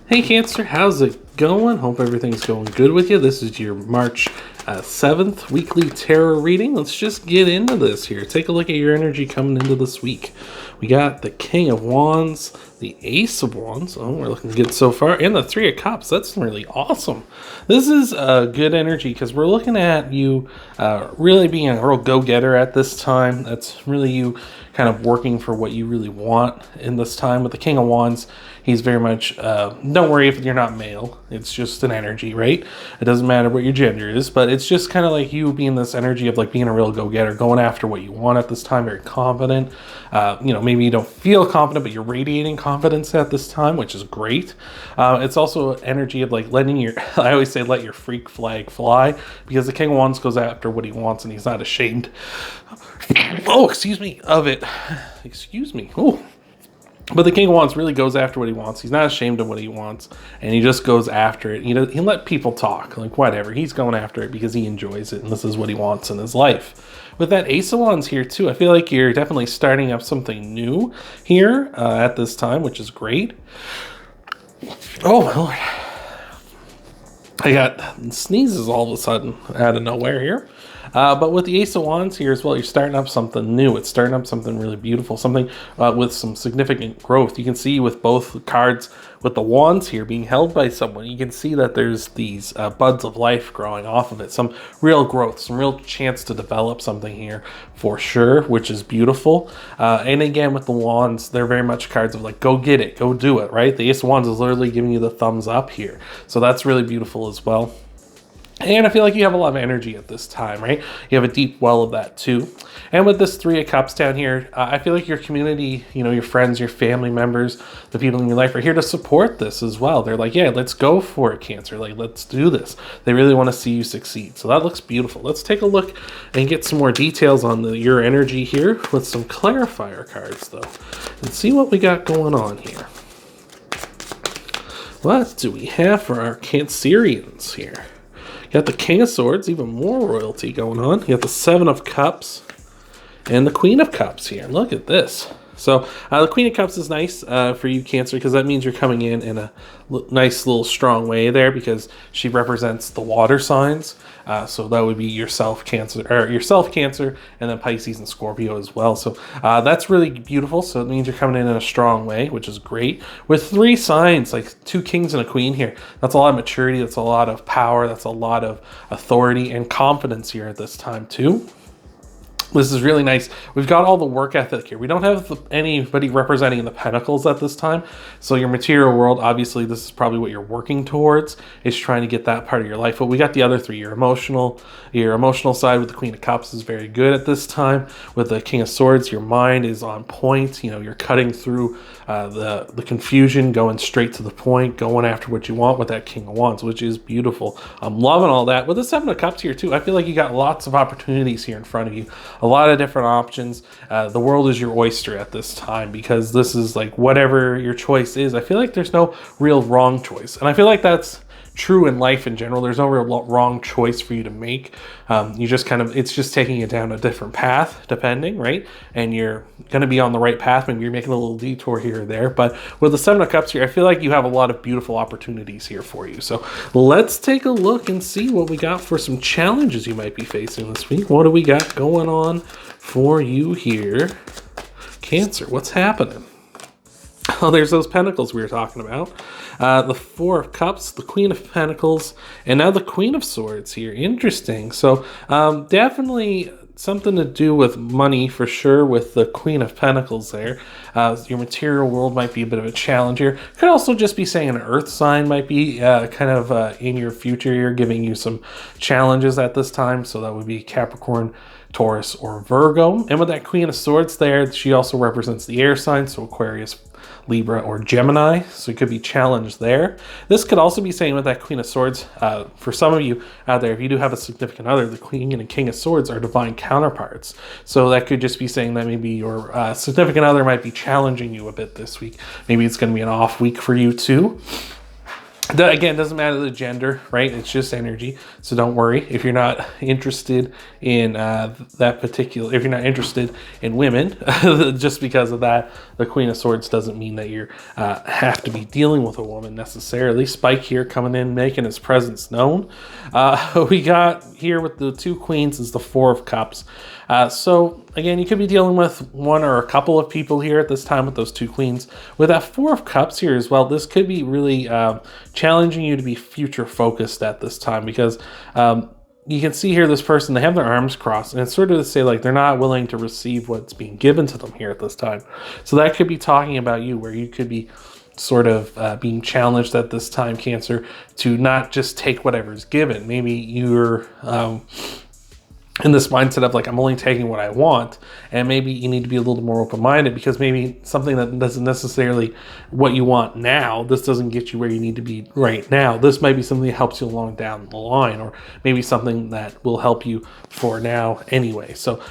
Hey Cancer, how's it going? Hope everything's going good with you. This is your March 7th weekly tarot reading. Let's just get into this here. Take a look at your energy coming into this week. We got the King of Wands, the Ace of Wands. Oh, we're looking good so far. And the Three of Cups. That's really awesome. This is good energy because we're looking at you really being a real go-getter at this time. That's really you kind of working for what you really want in this time. With the King of Wands, he's very much, don't worry if you're not male. It's just an energy, right? It doesn't matter what your gender is, but it's just kind of like you being this energy of like being a real go-getter, going after what you want at this time, very confident. Maybe you don't feel confident, but you're radiating confidence at this time, which is great. It's also energy of like letting your, I always say, let your freak flag fly, because the King of Wands goes after what he wants and he's not ashamed. Oh, excuse me, of it. Excuse me. Oh. But the King of Wands really goes after what he wants. He's not ashamed of what he wants, and he just goes after it. He let people talk, like whatever. He's going after it because he enjoys it, and this is what he wants in his life. With that Ace of Wands here too, I feel like you're definitely starting up something new here at this time, which is great. Oh my Lord. I got sneezes all of a sudden out of nowhere here. But with the Ace of Wands here as well, you're starting up something new. It's starting up something really beautiful, something with some significant growth. You can see with both cards, with the Wands here being held by someone, you can see that there's these buds of life growing off of it. Some real growth, some real chance to develop something here for sure, which is beautiful. And again, with the Wands, they're very much cards of like, go get it, go do it, right? The Ace of Wands is literally giving you the thumbs up here. So that's really beautiful as well. And I feel like you have a lot of energy at this time, right? You have a deep well of that too. And with this Three of Cups down here, I feel like your community, your friends, your family members, the people in your life are here to support this as well. They're like, yeah, let's go for it, Cancer. Like, let's do this. They really want to see you succeed. So that looks beautiful. Let's take a look and get some more details on your energy here with some clarifier cards, though, and see what we got going on here. What do we have for our Cancerians here? You got the King of Swords, even more royalty going on. You got the Seven of Cups and the Queen of Cups here. Look at this. So the Queen of Cups is nice for you, Cancer, because that means you're coming in a nice little strong way there, because she represents the water signs. So that would be yourself, Cancer, and then Pisces and Scorpio as well. So that's really beautiful. So it means you're coming in a strong way, which is great. With three signs, like two kings and a queen here, that's a lot of maturity. That's a lot of power. That's a lot of authority and confidence here at this time too. This is really nice. We've got all the work ethic here. We don't have anybody representing the Pentacles at this time. So your material world, obviously, this is probably what you're working towards, is trying to get that part of your life. But we got the other three. Your emotional side with the Queen of Cups is very good at this time. With the King of Swords, your mind is on point. You're cutting through the confusion, going straight to the point, going after what you want with that King of Wands, which is beautiful. I'm loving all that. With the Seven of Cups here too, I feel like you got lots of opportunities here in front of you. A lot of different options. The world is your oyster at this time, because this is like whatever your choice is. I feel like there's no real wrong choice. And I feel like that's true in life in general. There's no real wrong choice for you to make. You just it's just taking it down a different path, depending, right? And you're going to be on the right path. Maybe you're making a little detour here or there. But with the Seven of Cups here, I feel like you have a lot of beautiful opportunities here for you. So let's take a look and see what we got for some challenges you might be facing this week. What do we got going on for you here, Cancer? What's happening? Oh, there's those Pentacles we were talking about. The Four of Cups, the Queen of Pentacles, and now the Queen of Swords here. Interesting. So definitely something to do with money for sure with the Queen of Pentacles there. Your material world might be a bit of a challenge here. Could also just be saying an earth sign might be in your future here, giving you some challenges at this time. So that would be Capricorn, Taurus, or Virgo. And with that Queen of Swords there, she also represents the air signs, so Aquarius, Libra, or Gemini, so it could be challenged there. This could also be saying with that Queen of Swords, for some of you out there, if you do have a significant other, the Queen and King of Swords are divine counterparts. So that could just be saying that maybe your significant other might be challenging you a bit this week. Maybe it's going to be an off week for you too. Again, it doesn't matter the gender, right? It's just energy. So don't worry if you're not interested in that particular, if you're not interested in women, just because of that, the Queen of Swords doesn't mean that you have to be dealing with a woman necessarily. Spike here coming in, making his presence known. We got here with the two queens is the Four of Cups. So again, you could be dealing with one or a couple of people here at this time with those two queens. With that Four of Cups here as well, this could be really challenging you to be future focused at this time, because you can see here this person, they have their arms crossed, and it's sort of to say like they're not willing to receive what's being given to them here at this time. So that could be talking about you, where you could be sort of being challenged at this time, Cancer, to not just take whatever's given. Maybe you're in this mindset of like, I'm only taking what I want, and maybe you need to be a little more open-minded, because maybe something that doesn't necessarily what you want now, this doesn't get you where you need to be right now. This might be something that helps you along down the line, or maybe something that will help you for now anyway. So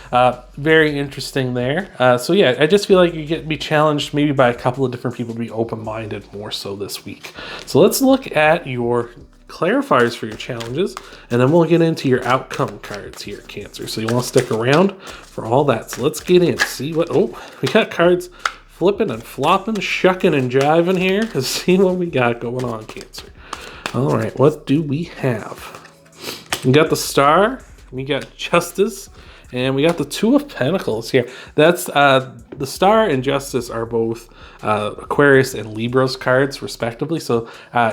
very interesting there. So yeah, I just feel like you get to be challenged maybe by a couple of different people to be open-minded more so this week. So let's look at your clarifiers for your challenges, and then we'll get into your outcome cards here, Cancer. So you want to stick around for all that. So let's get in, see what, we got cards flipping and flopping, shucking and jiving here. Let's see what we got going on, Cancer. All right, what do we have? We got the Star, we got Justice, and we got the Two of Pentacles here. That's the Star and Justice are both Aquarius and Libra's cards, respectively. So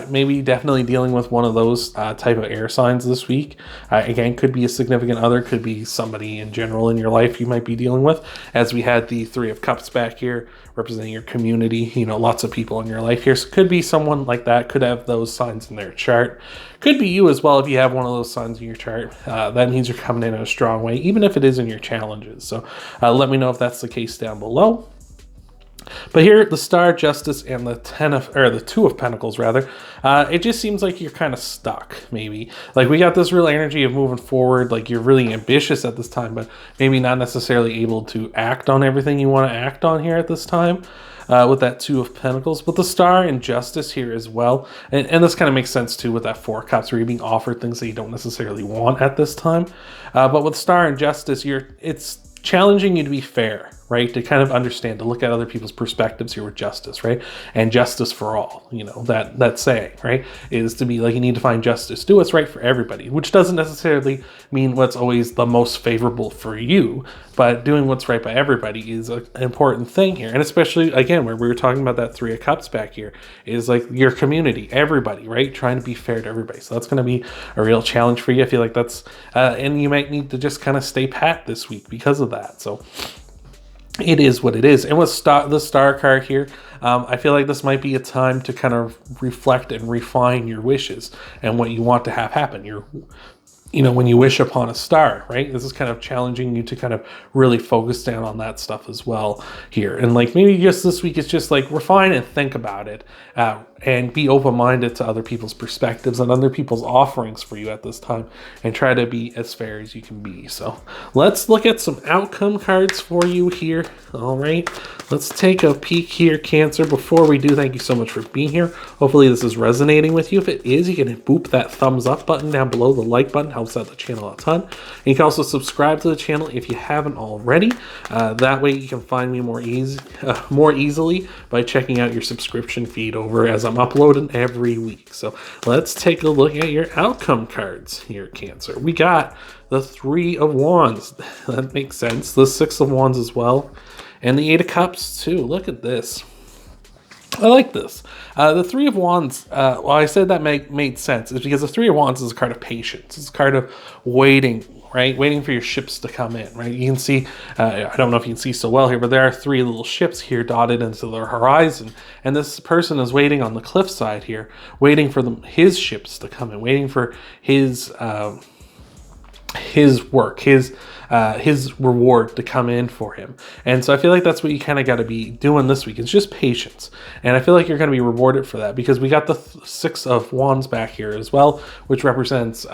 maybe definitely dealing with one of those type of air signs this week. Again, could be a significant other, could be somebody in general in your life you might be dealing with. As we had the Three of Cups back here, representing your community, you know, lots of people in your life here. So could be someone like that, could have those signs in their chart. Could be you as well if you have one of those signs in your chart. That means you're coming in a strong way, even if it is in your challenges. So let me know if that's the case down below. But here, the Star, Justice, and the Two of Pentacles, rather, it just seems like you're kind of stuck, maybe. Like, we got this real energy of moving forward, like you're really ambitious at this time, but maybe not necessarily able to act on everything you want to act on here at this time. With that Two of Pentacles, but the Star and Justice here as well. And this kind of makes sense too with that Four of Cups, where you're being offered things that you don't necessarily want at this time. But with Star and Justice, it's challenging you to be fair, right? To kind of understand, to look at other people's perspectives here with justice, right? And justice for all, you know, that saying, right? Is to be like, you need to find justice. Do what's right for everybody, which doesn't necessarily mean what's always the most favorable for you, but doing what's right by everybody is an important thing here. And especially, again, where we were talking about that Three of Cups back here, is like your community, everybody, right? Trying to be fair to everybody. So that's going to be a real challenge for you. I feel like that's, and you might need to just kind of stay pat this week because of that. So it is what it is. And with the Star card here, I feel like this might be a time to kind of reflect and refine your wishes and what you want to have happen. When you wish upon a star, right? This is kind of challenging you to kind of really focus down on that stuff as well here. And like maybe just this week, it's just like refine and think about it and be open-minded to other people's perspectives and other people's offerings for you at this time, and try to be as fair as you can be. So let's look at some outcome cards for you here. All right, let's take a peek here, Cancer. Before we do, thank you so much for being here. Hopefully this is resonating with you. If it is, you can boop that thumbs up button down below. The like button helps out the channel a ton. And you can also subscribe to the channel if you haven't already. That way you can find me more easily by checking out your subscription feed over as I'm uploading every week. So let's take a look at your outcome cards here, Cancer. We got the Three of Wands. That makes sense. The Six of Wands as well. And the Eight of Cups too. Look at this. I like this. The Three of Wands, well, I said that made sense, is because the Three of Wands is a card of patience. It's a card of waiting, right? Waiting for your ships to come in, right? You can see, I don't know if you can see so well here, but there are three little ships here dotted into the horizon. And this person is waiting on the cliffside here, waiting for his ships to come in, waiting for his his work, his reward to come in for him. And so I feel like that's what you kind of got to be doing this week. It's just patience. And I feel like you're going to be rewarded for that, because we got the Six of Wands back here as well, which represents,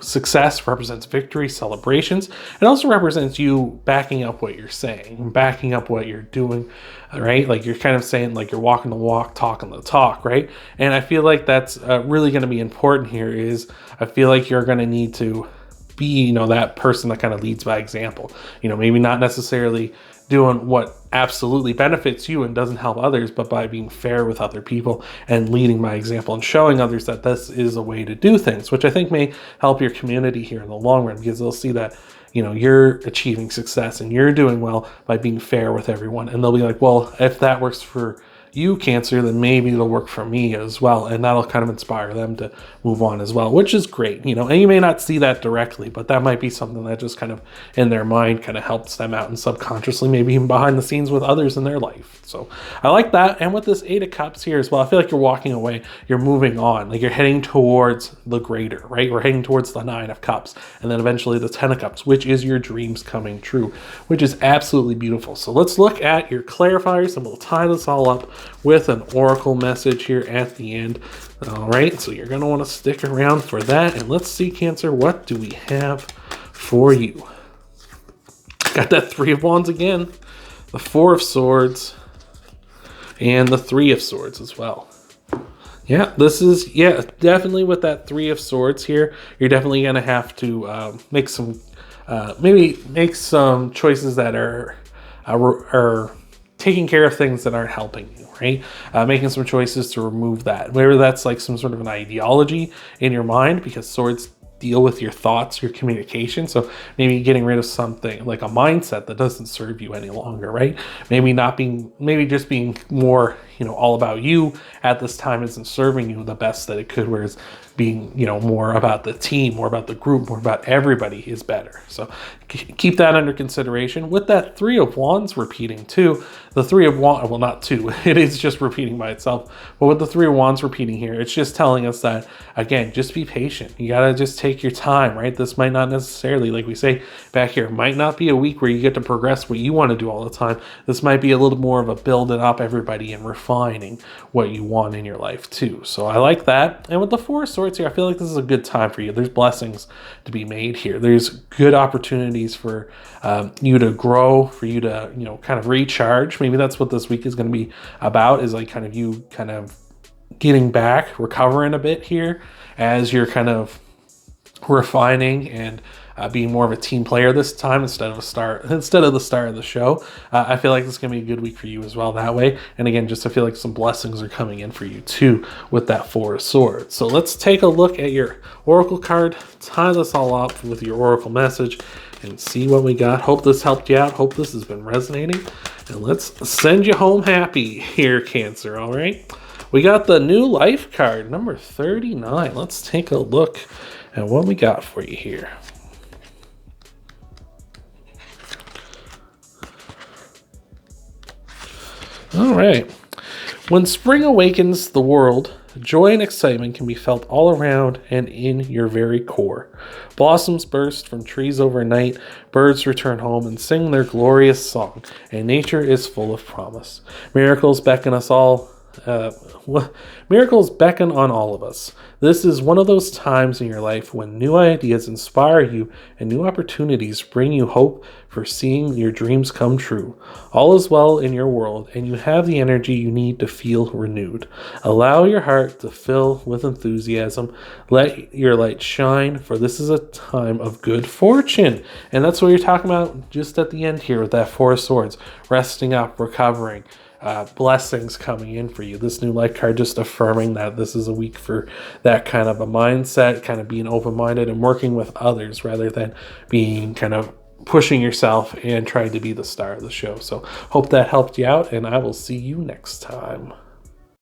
success, represents victory, celebrations. It also represents you backing up what you're saying, backing up what you're doing, right? Like you're kind of saying, like you're walking the walk, talking the talk, right? And I feel like that's really going to be important here. Is I feel like you're going to need to be, that person that kind of leads by example. Maybe not necessarily doing what absolutely benefits you and doesn't help others, but by being fair with other people and leading by example and showing others that this is a way to do things, which I think may help your community here in the long run, because they'll see that you're achieving success and you're doing well by being fair with everyone, and they'll be like, well, if that works for you, Cancer, then maybe it'll work for me as well, and that'll kind of inspire them to move on as well, which is great. And you may not see that directly, but that might be something that just kind of in their mind kind of helps them out, and subconsciously maybe even behind the scenes with others in their life. So I like that. And with this Eight of Cups here as well, I feel like you're walking away, you're moving on, like you're heading towards the greater, right? We're heading towards the Nine of Cups, and then eventually the Ten of Cups, which is your dreams coming true, which is absolutely beautiful. So let's look at your clarifiers, and we'll tie this all up with an oracle message here at the end. All right, so you're going to want to stick around for that. And let's see, Cancer, what do we have for you? Got that Three of Wands again, the Four of Swords, and the Three of Swords as well. Yeah, this is, definitely with that Three of Swords here, you're definitely going to have to make some, maybe make some choices that are taking care of things that aren't helping you, right? Making some choices to remove that. Whether that's like some sort of an ideology in your mind, because swords deal with your thoughts, your communication. So maybe getting rid of something like a mindset that doesn't serve you any longer, right? Maybe just being more, all about you at this time isn't serving you the best that it could, whereas being, more about the team, more about the group, more about everybody is better. So keep that under consideration. With that Three of Wands repeating too, the Three of Wands, well, not two, it is just repeating by itself. But with the Three of Wands repeating here, it's just telling us that, again, just be patient. You got to just take your time, right? This might not necessarily, like we say back here, might not be a week where you get to progress what you want to do all the time. This might be a little more of a building up everybody and refining what you want in your life too. So I like that. And with the Four of Swords here, I feel like this is a good time for you. There's blessings to be made here. There's good opportunities for you to grow, for you to, kind of recharge. Maybe that's what this week is going to be about, is like kind of you kind of getting back, recovering a bit here as you're kind of refining and being more of a team player this time instead of the star of the show. I feel like this is going to be a good week for you as well that way. And again, just I feel like some blessings are coming in for you too with that Four of Swords. So let's take a look at your oracle card, tie this all up with your oracle message, and see what we got. Hope this helped you out. Hope this has been resonating. And let's send you home happy here, Cancer, all right? We got the new life card, number 39. Let's take a look at what we got for you here. All right. When spring awakens the world, joy and excitement can be felt all around and in your very core. Blossoms burst from trees overnight, birds return home and sing their glorious song, and nature is full of promise. Miracles beckon us all. Miracles beckon on all of us. This is one of those times in your life when new ideas inspire you and new opportunities bring you hope for seeing your dreams come true. All is well in your world, and you have the energy you need to feel renewed. Allow your heart to fill with enthusiasm. Let your light shine, for this is a time of good fortune. And that's what you're talking about just at the end here with that Four of Swords. Resting up, recovering. Blessings coming in for you. This new life card just affirming that this is a week for that kind of a mindset, kind of being open-minded and working with others rather than being kind of pushing yourself and trying to be the star of the show. So hope that helped you out, and I will see you next time.